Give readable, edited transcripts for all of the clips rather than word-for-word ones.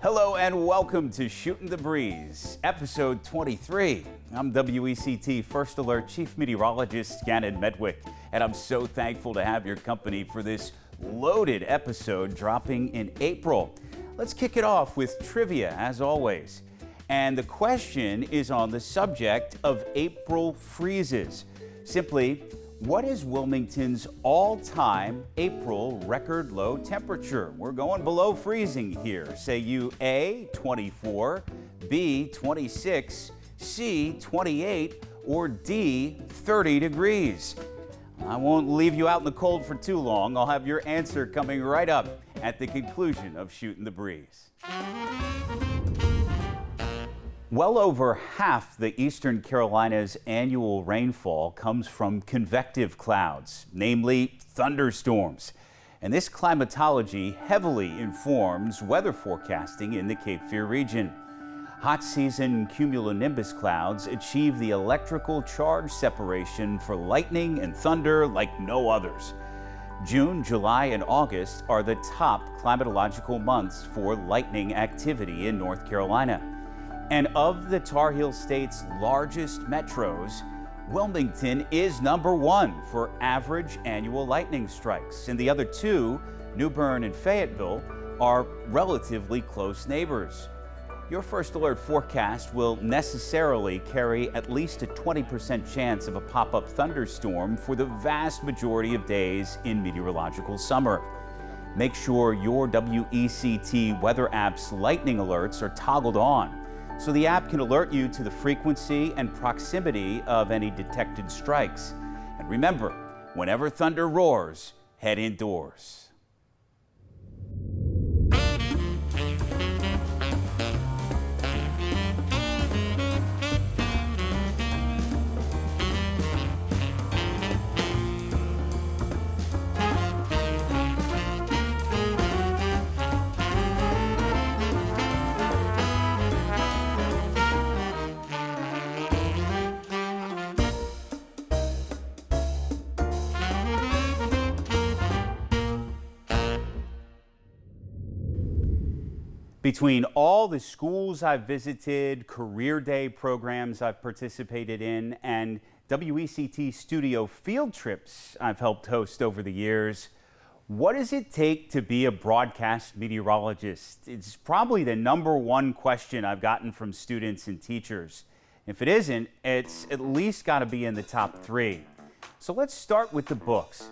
Hello and welcome to Shootin' the Breeze, episode 23. I'm WECT First Alert Chief Meteorologist Gannon, and I'm so thankful to have your company for this loaded episode dropping in April. Let's kick it off with trivia, as always. And the question is on the subject of April freezes. Simply, what is Wilmington's all-time April record low temperature? We're going below freezing here. Say you A, 24, B, 26, C, 28, or D, 30 degrees. I won't leave you out in the cold for too long. I'll have your answer coming right up at the conclusion of Shootin' the Breeze. Well over half the Eastern Carolina's annual rainfall comes from convective clouds, namely thunderstorms. And this climatology heavily informs weather forecasting in the Cape Fear region. Hot season cumulonimbus clouds achieve the electrical charge separation for lightning and thunder like no others. June, July, and August are the top climatological months for lightning activity in North Carolina. And of the Tar Heel State's largest metros, Wilmington is #1 for average annual lightning strikes. And the other two, New Bern and Fayetteville, are relatively close neighbors. Your First Alert forecast will necessarily carry at least a 20% chance of a pop-up thunderstorm for the vast majority of days in meteorological summer. Make sure your WECT weather app's lightning alerts are toggled on, so the app can alert you to the frequency and proximity of any detected strikes. And remember, whenever thunder roars, head indoors. Between all the schools I've visited, career day programs I've participated in, and WECT studio field trips I've helped host over the years, what does it take to be a broadcast meteorologist? It's probably the #1 question I've gotten from students and teachers. If it isn't, it's at least got to be in the top 3. So let's start with the books.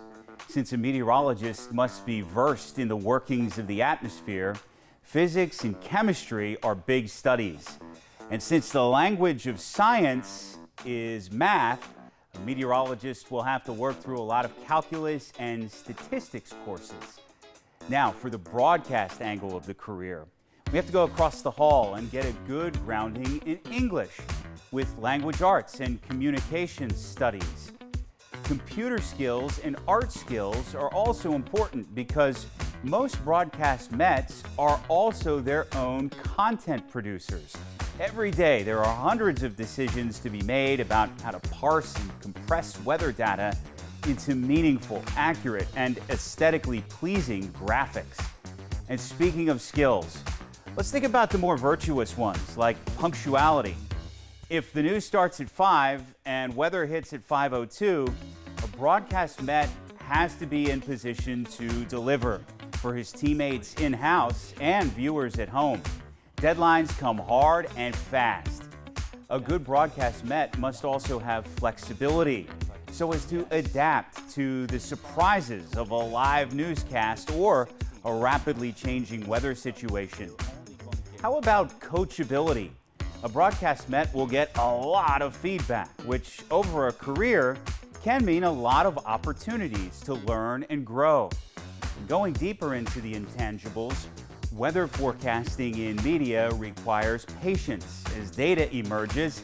Since a meteorologist must be versed in the workings of the atmosphere, physics and chemistry are big studies. And since the language of science is math, a meteorologist will have to work through a lot of calculus and statistics courses. Now, for the broadcast angle of the career, we have to go across the hall and get a good grounding in English with language arts and communications studies. Computer skills and art skills are also important because most broadcast Mets are also their own content producers. Every day there are hundreds of decisions to be made about how to parse and compress weather data into meaningful, accurate, and aesthetically pleasing graphics. And speaking of skills, let's think about the more virtuous ones, like punctuality. If the news starts at 5 and weather hits at 5:02, a broadcast Met has to be in position to deliver for his teammates in-house and viewers at home. Deadlines come hard and fast. A good broadcast Met must also have flexibility so as to adapt to the surprises of a live newscast or a rapidly changing weather situation. How about coachability? A broadcast Met will get a lot of feedback, which over a career can mean a lot of opportunities to learn and grow. Going deeper into the intangibles, weather forecasting in media requires patience as data emerges,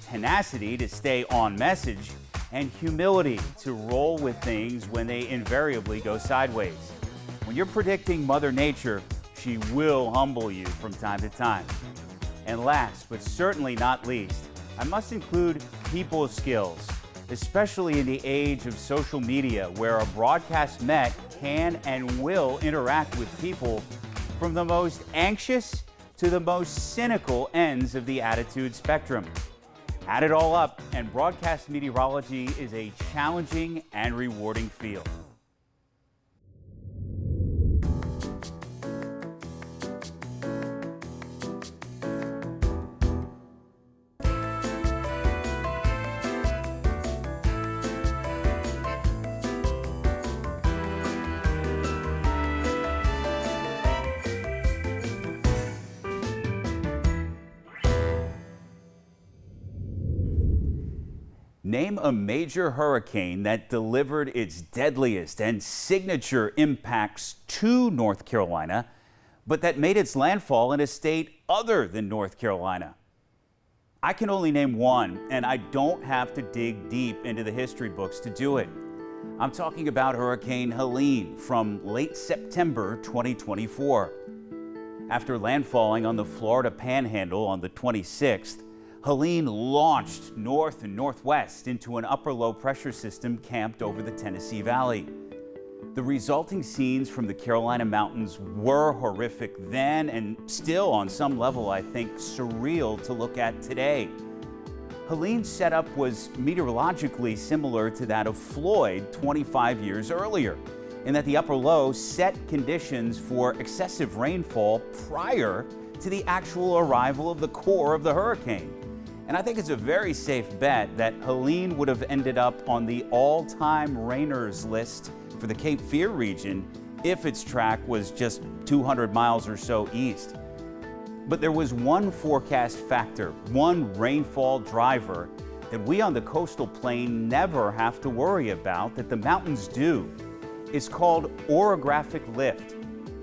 tenacity to stay on message, and humility to roll with things when they invariably go sideways. When you're predicting Mother Nature, she will humble you from time to time. And last, but certainly not least, I must include people skills, especially in the age of social media, where a broadcast Met can and will interact with people from the most anxious to the most cynical ends of the attitude spectrum. Add it all up, and broadcast meteorology is a challenging and rewarding field. Name a major hurricane that delivered its deadliest and signature impacts to North Carolina, but that made its landfall in a state other than North Carolina. I can only name one, and I don't have to dig deep into the history books to do it. I'm talking about Hurricane Helene from late September 2024. After landfalling on the Florida Panhandle on the 26th, Helene launched north and northwest into an upper low pressure system camped over the Tennessee Valley. The resulting scenes from the Carolina mountains were horrific then, and still on some level I think surreal to look at today. Helene's setup was meteorologically similar to that of Floyd 25 years earlier, in that the upper low set conditions for excessive rainfall prior to the actual arrival of the core of the hurricane. And I think it's a very safe bet that Helene would have ended up on the all-time rainers list for the Cape Fear region if its track was just 200 miles or so east. But there was one forecast factor, one rainfall driver that we on the coastal plain never have to worry about that the mountains do. It's called orographic lift.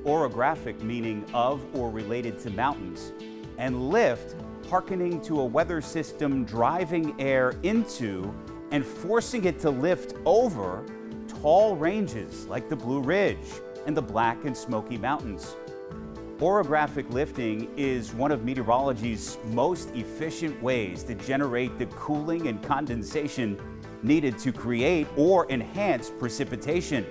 Orographic meaning of or related to mountains, and lift hearkening to a weather system driving air into and forcing it to lift over tall ranges like the Blue Ridge and the Black and Smoky Mountains. Orographic lifting is one of meteorology's most efficient ways to generate the cooling and condensation needed to create or enhance precipitation.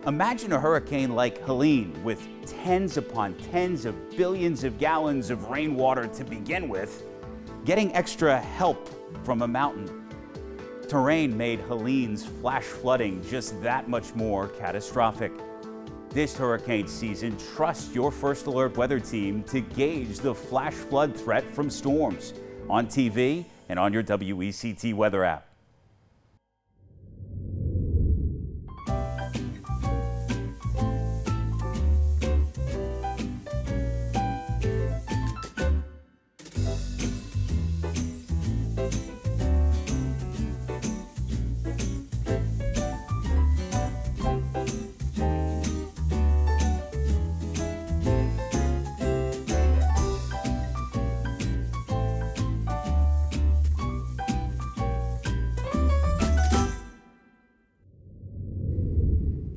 Imagine a hurricane like Helene with tens upon tens of billions of gallons of rainwater to begin with, getting extra help from a mountain. Terrain made Helene's flash flooding just that much more catastrophic. This hurricane season, trust your First Alert weather team to gauge the flash flood threat from storms on TV and on your WECT weather app.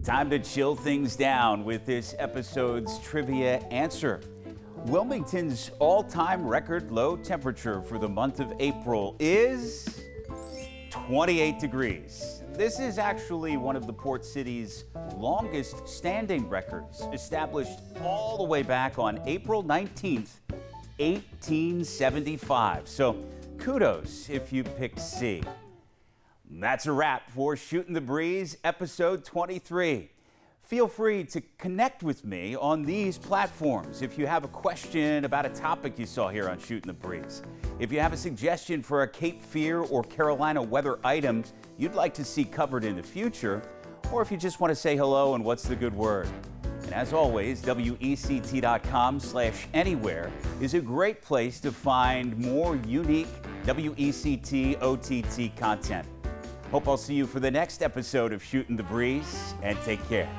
Time to chill things down with this episode's trivia answer. Wilmington's all-time record low temperature for the month of April is 28 degrees. This is actually one of the port city's longest standing records, established all the way back on April 19th, 1875. So kudos if you picked C. That's a wrap for Shootin' the Breeze, episode 23. Feel free to connect with me on these platforms if you have a question about a topic you saw here on Shootin' the Breeze. If you have a suggestion for a Cape Fear or Carolina weather item you'd like to see covered in the future, or if you just want to say hello and what's the good word. And as always, WECT.com/anywhere is a great place to find more unique WECT OTT content. Hope I'll see you for the next episode of Shootin' the Breeze, and take care.